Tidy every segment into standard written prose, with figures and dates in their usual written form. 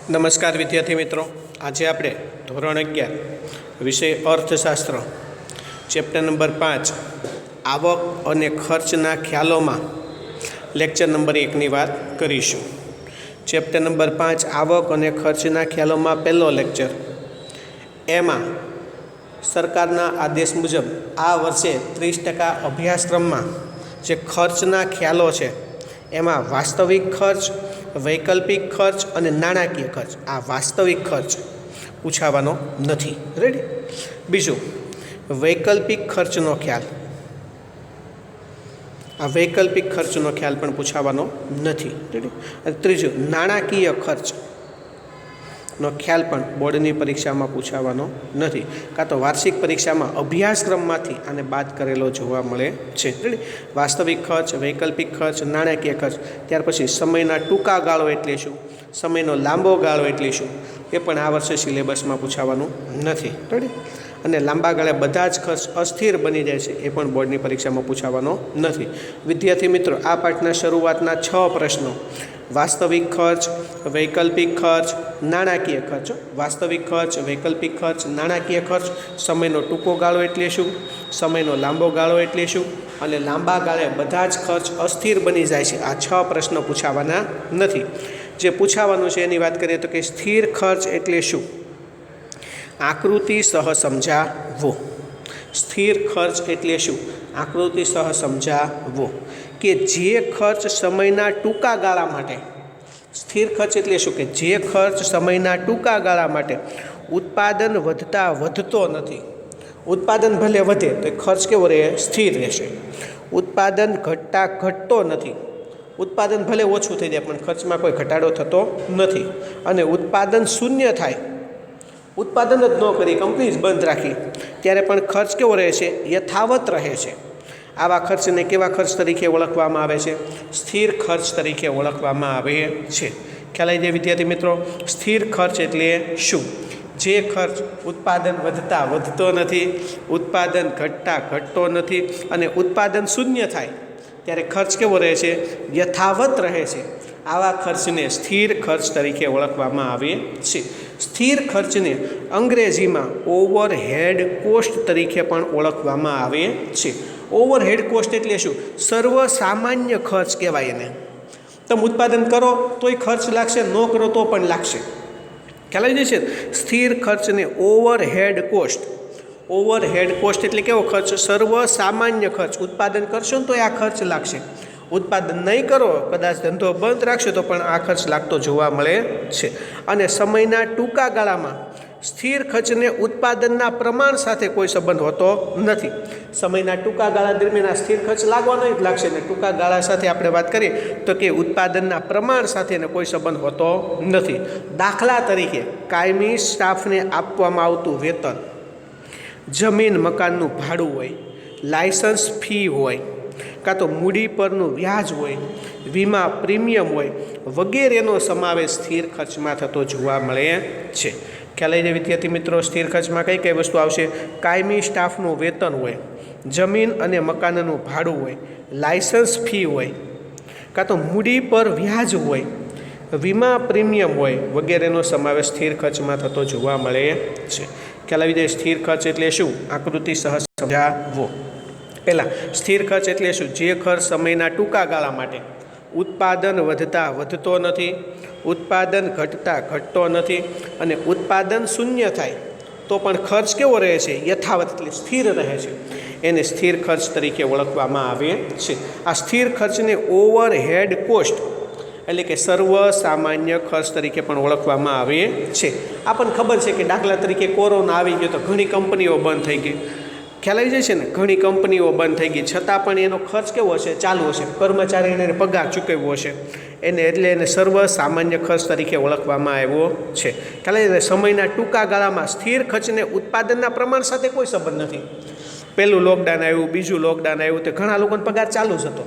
નમસ્કાર વિદ્યાર્થી મિત્રો, આજે આપણે ધોરણ 11 વિષય અર્થશાસ્ત્ર ચેપ્ટર નંબર 5 આવક અને ખર્ચના ખ્યાલોમાં લેક્ચર નંબર 1ની વાત કરીશું. ચેપ્ટર નંબર 5 આવક અને ખર્ચના ખ્યાલોમાં પહેલો લેક્ચર. એમાં સરકારના આદેશ મુજબ આ વર્ષે 30% અભ્યાસક્રમમાં જે ખર્ચના ખ્યાલો છે એમાં વાસ્તવિક ખર્ચ, વૈકલ્પિક ખર્ચ અને નાણાકીય ખર્ચ, આ વાસ્તવિક ખર્ચ પૂછાવાનો નથી. રેડી? બીજું, વૈકલ્પિક ખર્ચનો ખ્યાલ, આ વૈકલ્પિક ખર્ચનો ખ્યાલ પણ પૂછાવાનો નથી. રેડી? અને ત્રીજું, નાણાકીય ખર્ચનો ખ્યાલ પણ બોર્ડની પરીક્ષામાં પૂછાવાનો નથી, કાં તો વાર્ષિક પરીક્ષામાં અભ્યાસક્રમમાંથી આને બાદ કરેલો જોવા મળે છે. રેડી? વાસ્તવિક ખર્ચ, વૈકલ્પિક ખર્ચ, નાણાકીય ખર્ચ. ત્યાર પછી સમયના ટૂંકા ગાળો એટલે શું, સમયનો લાંબો ગાળો એટલે શું, એ પણ આ વર્ષે સિલેબસમાં પૂછાવાનું નથી. રેડી? અને લાંબા ગાળે બધા જ ખર્ચ અસ્થિર બની જાય છે, એ પણ બોર્ડની પરીક્ષામાં પૂછાવાનો નથી. વિદ્યાર્થી મિત્રો, આ પાઠના શરૂઆતના 6 પ્રશ્નો વાસ્તવિક ખર્ચ, વૈકલ્પિક ખર્ચ, નાણાકીય ખર્ચ, વાસ્તવિક ખર્ચ, વૈકલ્પિક ખર્ચ, નાણાકીય ખર્ચ, સમયનો ટૂંકો ગાળો એટલે શું, સમયનો લાંબો ગાળો એટલે શું, અને લાંબા ગાળે બધા જ ખર્ચ અસ્થિર બની જાય છે, આ 6 પ્રશ્નો પૂછાવાના નથી. જે પૂછાવાનું છે એની વાત કરીએ તો કે સ્થિર ખર્ચ એટલે શું, આકૃતિ સહ સમજાવો. સ્થિર ખર્ચ એટલે શું, આકૃતિ સહ સમજાવો. કે જે ખર્ચ સમયના ટૂંકા ગાળા માટે, સ્થિર ખર્ચ એટલે શું, કે જે ખર્ચ સમયના ટૂંકા ગાળા માટે ઉત્પાદન વધતા વધતો નથી. ઉત્પાદન ભલે વધે તો ખર્ચ કેવો રહે, સ્થિર રહેશે. ઉત્પાદન ઘટતા ઘટતો નથી. ઉત્પાદન ભલે ઓછું થઈ જાય પણ ખર્ચમાં કોઈ ઘટાડો થતો નથી. અને ઉત્પાદન શૂન્ય થાય, ઉત્પાદન જ ન કરી, કંપની જ બંધ રાખી, ત્યારે પણ ખર્ચ કેવો રહે છે, યથાવત રહે છે. આવા ખર્ચને કેવા ખર્ચ તરીકે ઓળખવામાં આવે છે, સ્થિર ખર્ચ તરીકે ઓળખવામાં આવે છે. ખ્યાલ આવી જાય વિદ્યાર્થી મિત્રો? સ્થિર ખર્ચ એટલે શું, જે ખર્ચ ઉત્પાદન વધતા વધતો નથી, ઉત્પાદન ઘટતા ઘટતો નથી, અને ઉત્પાદન શૂન્ય થાય ત્યારે ખર્ચ કેવો રહે છે, યથાવત રહે છે. આવા ખર્ચને સ્થિર ખર્ચ તરીકે ઓળખવામાં આવે છે. સ્થિર ખર્ચને અંગ્રેજીમાં ઓવરહેડ કોસ્ટ તરીકે પણ ઓળખવામાં આવે છે. ઓવરહેડ કોસ્ટ એટલે શું, સર્વસામાન્ય ખર્ચ કહેવાય એને. તમે ઉત્પાદન કરો તોય ખર્ચ લાગશે, ન કરો તો પણ લાગશે. ખ્યાલ આવી જશે. સ્થિર ખર્ચને ઓવરહેડ કોસ્ટ, ઓવરહેડ કોસ્ટ એટલે કેવો ખર્ચ, સર્વસામાન્ય ખર્ચ. ઉત્પાદન કરશો ને તો આ ખર્ચ લાગશે, ઉત્પાદન નહીં કરો, કદાચ ધંધો બંધ રાખશો તો પણ આ ખર્ચ લાગતો જોવા મળે છે. અને સમયના ટૂંકા ગાળામાં સ્થિર ખર્ચને ઉત્પાદનના પ્રમાણ સાથે કોઈ સંબંધ હોતો નથી. સમયના ટૂંકા ગાળા દરમિયાન આ સ્થિર ખર્ચ લાગવાનો જ લાગશે, ને ટૂંકા ગાળા સાથે આપણે વાત કરીએ તો કે ઉત્પાદનના પ્રમાણ સાથેનો કોઈ સંબંધ હોતો નથી. દાખલા તરીકે કાયમી સ્ટાફને આપવામાં આવતું વેતન, જમીન મકાનનું ભાડું હોય, લાયસન્સ ફી હોય, કાં તો મૂડી પરનું વ્યાજ હોય, વીમા પ્રીમિયમ હોય, વગેરેનો સમાવેશ સ્થિર ખર્ચમાં થતો જોવા મળે છે. ખ્યાલ આવી જાય વિદ્યાર્થી મિત્રો? સ્થિર ખર્ચમાં કઈ કઈ વસ્તુ આવશે, કાયમી સ્ટાફનું વેતન હોય, જમીન અને મકાનનું ભાડું હોય, લાયસન્સ ફી હોય, કાં તો મૂડી પર વ્યાજ હોય, વીમા પ્રીમિયમ હોય, વગેરેનો સમાવેશ સ્થિર ખર્ચમાં થતો જોવા મળે છે. ખ્યાલ આવી જાય? સ્થિર ખર્ચ એટલે શું, આકૃતિ સહ સમજાવો. પહેલાં, સ્થિર ખર્ચ એટલે શું, જે ખર્ચ સમયના ટૂંકા ગાળા માટે ઉત્પાદન વધતા વધતો નથી, ઉત્પાદન ઘટતા ઘટતો નથી, અને ઉત્પાદન શૂન્ય થાય તો પણ ખર્ચ કેવો રહે છે, યથાવત એટલે સ્થિર રહે છે. એને સ્થિર ખર્ચ તરીકે ઓળખવામાં આવે છે. આ સ્થિર ખર્ચને ઓવરહેડ કોસ્ટ એટલે કે સર્વસામાન્ય ખર્ચ તરીકે પણ ઓળખવામાં આવે છે. આપણને ખબર છે કે દાખલા તરીકે કોરોના આવી ગયો તો ઘણી કંપનીઓ બંધ થઈ ગઈ. ખ્યાલ આવી જાય છે ને? ઘણી કંપનીઓ બંધ થઈ ગઈ, છતાં પણ એનો ખર્ચ કેવો હશે, ચાલુ હશે. કર્મચારીને પગાર ચૂકવ્યો હશે, એને એટલે એને સર્વસામાન્ય ખર્ચ તરીકે ઓળખવામાં આવ્યો છે. ખ્યાલ આવી જાય? સમયના ટૂંકા ગાળામાં સ્થિર ખર્ચને ઉત્પાદનના પ્રમાણ સાથે કોઈ સંબંધ નથી. પહેલું લોકડાઉન આવ્યું, બીજું લોકડાઉન આવ્યું, તો ઘણા લોકોનો પગાર ચાલુ જ હતો.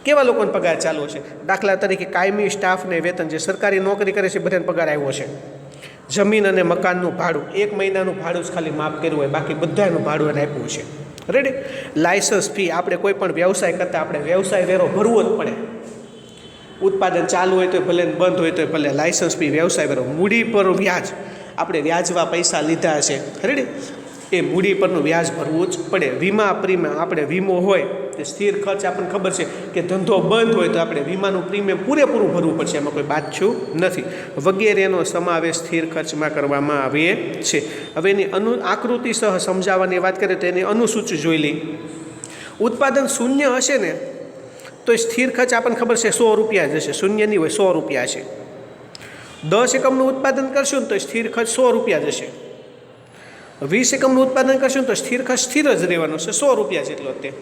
કેવા લોકોનો પગાર ચાલુ છે? દાખલા તરીકે કાયમી સ્ટાફને વેતન, જે સરકારી નોકરી કરે છે બધાને પગાર આવ્યો છે. જમીન અને મકાનનું ભાડું, 1 મહિનાનું ભાડું જ ખાલી માફ કર્યું હોય, બાકી બધાનું ભાડું એને આપ્યું છે. રેડી? લાયસન્સ ફી, આપણે કોઈ પણ વ્યવસાય કરતાં આપણે વ્યવસાય વેરો ભરવો જ પડે. ઉત્પાદન ચાલુ હોય તો ભલે બંધ હોય તો ભલે, લાયસન્સ ફી, વ્યવસાય વેરો, મૂડી પર વ્યાજ, આપણે વ્યાજવા પૈસા લીધા છે રેડી, એ મૂડી પરનું વ્યાજ ભરવું જ પડે. વીમા પ્રીમિયમ, આપણે વીમો હોય તે સ્થિર ખર્ચ આપણને ખબર છે કે ધંધો બંધ હોય તો આપણે વીમાનું પ્રીમિયમ પૂરેપૂરું ભરવું પડશે, એમાં કોઈ બાદછું નથી, વગેરેનો સમાવેશ સ્થિર ખર્ચમાં કરવામાં આવે છે. હવે એની આકૃતિ સહ સમજાવવાની વાત કરીએ તો એની અનુસૂચિ જોઈ લઈ. ઉત્પાદન શૂન્ય હશે ને તો સ્થિર ખર્ચ આપણને ખબર છે 100 રૂપિયા જ હશે, શૂન્ય નહીં હોય, 100 રૂપિયા છે. 10 એકમનું ઉત્પાદન કરશું ને તો સ્થિર ખર્ચ 100 રૂપિયા જ હશે. 20 એકમનું ઉત્પાદન કરશું ને તો સ્થિર ખર્ચ સ્થિર જ રહેવાનો છે, 100 રૂપિયા જેટલો. તે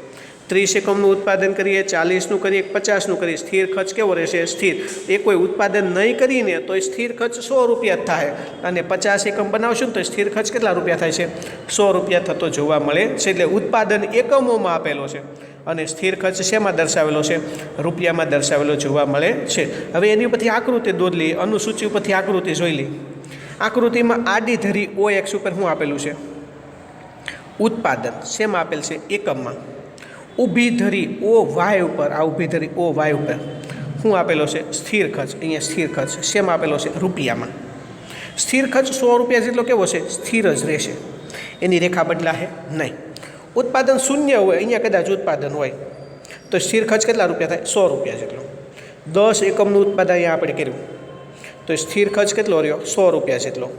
30 એકમનું ઉત્પાદન કરીએ, 40નું કરીએ, 50નું કરીએ, સ્થિર ખર્ચ કેવો રહેશે? સ્થિર. એ કોઈ ઉત્પાદન નહીં કરીને તો સ્થિર ખર્ચ 100 રૂપિયા જ થાય, અને 50 એકમ બનાવશું ને તો સ્થિર ખર્ચ કેટલા રૂપિયા થાય છે? 100 રૂપિયા થતો જોવા મળે છે. એટલે ઉત્પાદન એકમોમાં આપેલો છે અને સ્થિર ખર્ચ શેમાં દર્શાવેલો છે? રૂપિયામાં દર્શાવેલો જોવા મળે છે. હવે એની ઉપરથી આકૃતિ દોરી લઈએ, અનુસૂચિ ઉપરથી આકૃતિ જોઈ લઈએ. આકૃતિમાં આડી ધરી OX ઉપર શું આપેલું છે? ઉત્પાદન. શેમાં આપેલ છે? એકમમાં. ઊભી ધરી OY ઉપર, આ ઊભી ધરી OY ઉપર શું આપેલો છે? સ્થિર ખર્ચ. અહીંયા સ્થિર ખર્ચ શેમાં આપેલો છે? રૂપિયામાં. સ્થિર ખર્ચ 100 રૂપિયા જેટલો કેવો છે? સ્થિર જ રહેશે, એની રેખા બદલાશે નહીં. ઉત્પાદન શૂન્ય હોય, અહીંયા કદાચ ઉત્પાદન હોય તો સ્થિર ખર્ચ કેટલા રૂપિયા થાય? 100 રૂપિયા જેટલો. 10 એકમનું ઉત્પાદન અહીંયા આપણે કર્યું તો સ્થિર ખર્ચ કેટલો રહ્યો? 100 રૂપિયા જેટલો.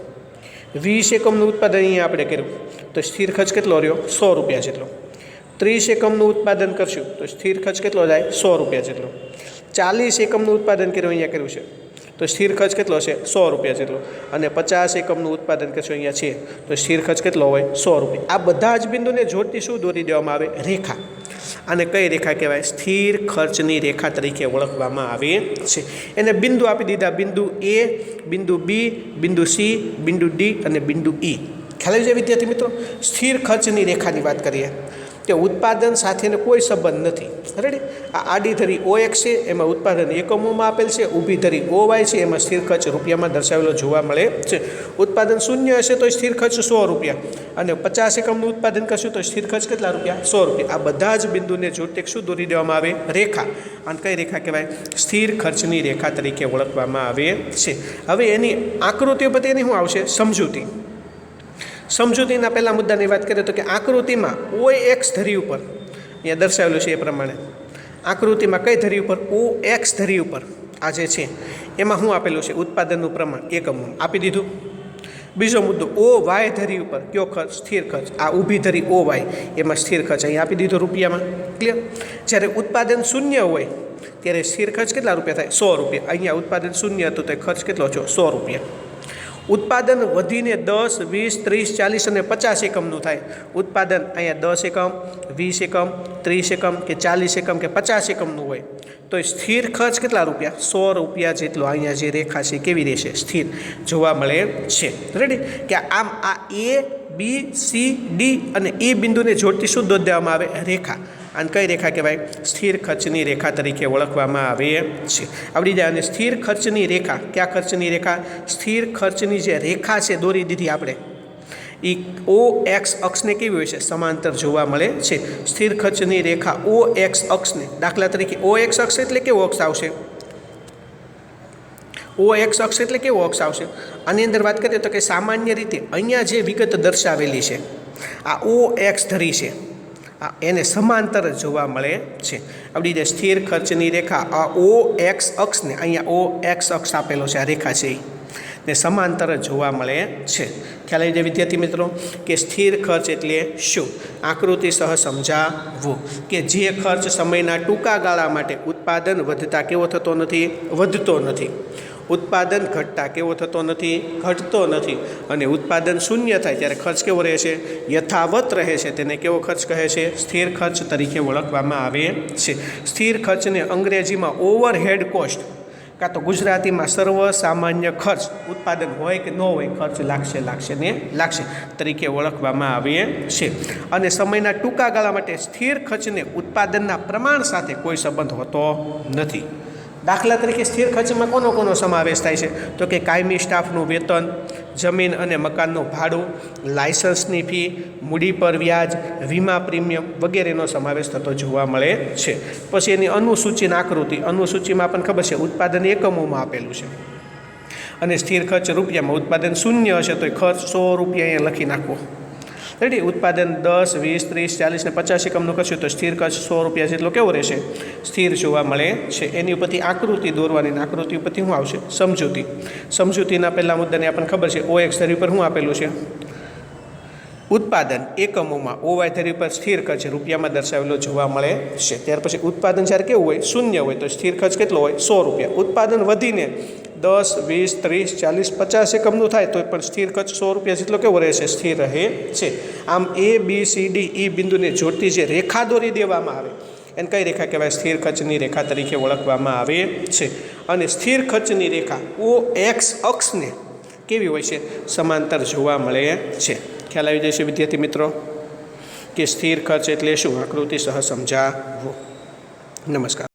20 એકમનું ઉત્પાદન અહીંયા આપણે કર્યું તો સ્થિર ખર્ચ કેટલો રહ્યો? 100 રૂપિયા જેટલો. 30 એકમનું ઉત્પાદન કરશું તો સ્થિર ખર્ચ કેટલો જાય? 100 રૂપિયા જેટલો. 40 એકમનું ઉત્પાદન કર્યું, અહીંયા કર્યું છે તો સ્થિર ખર્ચ કેટલો છે? 100 રૂપિયા જેટલો. અને 50 એકમનું ઉત્પાદન કરશું, અહીંયા છે તો સ્થિર ખર્ચ કેટલો હોય? 100 રૂપિયા. આ બધા જ બિંદુને જોડતી શું દોરી દેવામાં આવે? રેખા. અને કઈ રેખા કહેવાય? સ્થિર ખર્ચની રેખા તરીકે ઓળખવામાં આવે છે. એને બિંદુ આપી દીધા, બિંદુ A, બિંદુ B, બિંદુ C, બિંદુ D અને બિંદુ E. ખ્યાલ આવી જાય વિદ્યાર્થી મિત્રો? સ્થિર ખર્ચની રેખાની વાત કરીએ કે ઉત્પાદન સાથેનો કોઈ સંબંધ નથી. રેડી? આ આડી ધરી OX છે, એમાં ઉત્પાદન એકમોમાં આપેલ છે. ઊભી ધરી OY છે, એમાં સ્થિર ખર્ચ રૂપિયામાં દર્શાવેલો જોવા મળે છે. ઉત્પાદન શૂન્ય હશે તો સ્થિર ખર્ચ 100 રૂપિયા, અને 50 એકમનું ઉત્પાદન કરશું તો સ્થિર ખર્ચ કેટલા રૂપિયા? 100 રૂપિયા. આ બધા જ બિંદુને જોડતી શું દોરી દેવામાં આવે? રેખા. અને કઈ રેખા કહેવાય? સ્થિર ખર્ચની રેખા તરીકે ઓળખવામાં આવે છે. હવે એની આકૃતિ ઉપર એની શું આવશે? સમજૂતી. સમજૂતીના પહેલા મુદ્દાની વાત કરીએ તો કે આકૃતિમાં OX ધરી ઉપર અહીંયા દર્શાવેલું છે એ પ્રમાણે આકૃતિમાં કઈ ધરી ઉપર? OX ધરી ઉપર આ જે છે એમાં શું આપેલું છે? ઉત્પાદનનું પ્રમાણ એકમો આપી દીધું. બીજો મુદ્દો OY ધરી ઉપર કયો ખર્ચ? સ્થિર ખર્ચ. આ ઊભી ધરી OY એમાં સ્થિર ખર્ચ અહીંયા આપી દીધો રૂપિયામાં. ક્લિયર? જ્યારે ઉત્પાદન શૂન્ય હોય ત્યારે સ્થિર ખર્ચ કેટલા રૂપિયા થાય? 100 રૂપિયા. અહીંયા ઉત્પાદન શૂન્ય હતું તો ખર્ચ કેટલો છો? 100 રૂપિયા. ઉત્પાદન વધીને 10, 20, 30, 40 અને 50 એકમનું થાય. ઉત્પાદન અહીંયા 10 એકમ, 20 એકમ, 30 એકમ કે 40 એકમ કે 50 એકમનું હોય તો સ્થિર ખર્ચ કેટલા રૂપિયા? 100 રૂપિયા જેટલો. અહીંયા જે રેખા છે કેવી રહેશે? સ્થિર જોવા મળે છે. રેડી? કે આમ આ A, B, C, D અને E બિંદુને જોડતી શું દોરી દેવામાં આવે? રેખા. અને કઈ રેખા કહેવાય? સ્થિર ખર્ચની રેખા તરીકે ઓળખવામાં આવે છે. આવડી જાય. અને સ્થિર ખર્ચની રેખા, કયા ખર્ચની રેખા? સ્થિર ખર્ચની જે રેખા છે દોરી દીધી આપણે, એ OX અક્ષને કેવી હોય છે? સમાંતર જોવા મળે છે. સ્થિર ખર્ચની રેખા OX અક્ષને, દાખલા તરીકે OX અક્ષ એટલે કેવો અક્ષ આવશે? OX અક્ષ એટલે કેવો અક્ષ આવશે? આની અંદર વાત કરીએ તો કે સામાન્ય રીતે અહીંયા જે વિગત દર્શાવેલી છે આ OX ધરી છે, એને સમાંતર જોવા મળે છે. આપણી જે સ્થિર ખર્ચની રેખા આ OX અક્ષને, અહીંયા OX અક્ષ આપેલો છે, આ રેખા છે ને સમાંતર જોવા મળે છે. ખ્યાલ આવી જાય વિદ્યાર્થી મિત્રો કે સ્થિર ખર્ચ એટલે શું? આકૃતિ સહ સમજાવવું કે જે ખર્ચ સમયના ટૂંકા ગાળા માટે ઉત્પાદન વધતા કેવો થતો નથી? વધતો નથી. ઉત્પાદન ઘટતા કેવો થતો નથી? ઘટતો નથી. અને ઉત્પાદન શૂન્ય થાય ત્યારે ખર્ચ કેવો રહે છે? યથાવત રહે છે. તેને કેવો ખર્ચ કહે છે? સ્થિર ખર્ચ તરીકે ઓળખવામાં આવે છે. સ્થિર ખર્ચને અંગ્રેજીમાં ઓવરહેડ કોસ્ટ કાં તો ગુજરાતીમાં સર્વ સામાન્ય ખર્ચ, ઉત્પાદન હોય કે ન હોય ખર્ચ લાગશે ને લાગશે તરીકે ઓળખવામાં આવે છે. અને સમયના ટૂંકા ગાળા માટે સ્થિર ખર્ચને ઉત્પાદનના પ્રમાણ સાથે કોઈ સંબંધ હોતો નથી. દાખલા તરીકે સ્થિર ખર્ચમાં કોનો સમાવેશ થાય છે? તો કે કાયમી સ્ટાફનું વેતન, જમીન અને મકાનનું ભાડું, લાયસન્સની ફી, મૂડી પર વ્યાજ, વીમા પ્રીમિયમ વગેરેનો સમાવેશ થતો જોવા મળે છે. પછી એની અનુસૂચિની આકૃતિ, અનુસૂચિમાં આપણને ખબર છે ઉત્પાદન એકમોમાં આપેલું છે અને સ્થિર ખર્ચ રૂપિયામાં. ઉત્પાદન શૂન્ય હશે તો ખર્ચ 100 રૂપિયા અહીંયા લખી નાખવો. રેડી. ઉત્પાદન 10, 20, 30, 40 ને 50 એકમનું કરશું તો સ્થિર ખર્ચ 100 રૂપિયા જેટલો કેવો રહેશે? સ્થિર જોવા મળે છે. એની ઉપરથી આકૃતિ દોરવાની, આકૃતિ ઉપરથી શું આવશે? સમજૂતી. સમજૂતીના પહેલા મુદ્દાને આપણને ખબર છે OX ધરી પર શું આપેલું છે? ઉત્પાદન એકમોમાં, OY ધરી પર સ્થિર ખર્ચ રૂપિયામાં દર્શાવેલો જોવા મળે છે. ત્યાર પછી ઉત્પાદન જ્યારે કેવું હોય? શૂન્ય હોય તો સ્થિર ખર્ચ કેટલો હોય? 100 રૂપિયા. ઉત્પાદન વધીને 10, 20, 30, 40, 50 એકમનું થાય તો પણ સ્થિર ખર્ચ 100 રૂપિયા જેટલો કેવો રહેશે? સ્થિર રહે છે. આમ ABCDE બિંદુને જોડતી જે રેખા દોરી દેવામાં આવે એને કઈ રેખા કહેવાય? સ્થિર ખર્ચની રેખા તરીકે ઓળખવામાં આવે છે. અને સ્થિર ખર્ચની રેખા OX અક્ષને કેવી હોય છે? સમાંતર જોવા મળે છે. ખ્યાલ આવી જશે વિદ્યાર્થી મિત્રો કે સ્થિર ખર્ચ એટલે શું? આકૃતિ સહ સમજાવો. નમસ્કાર.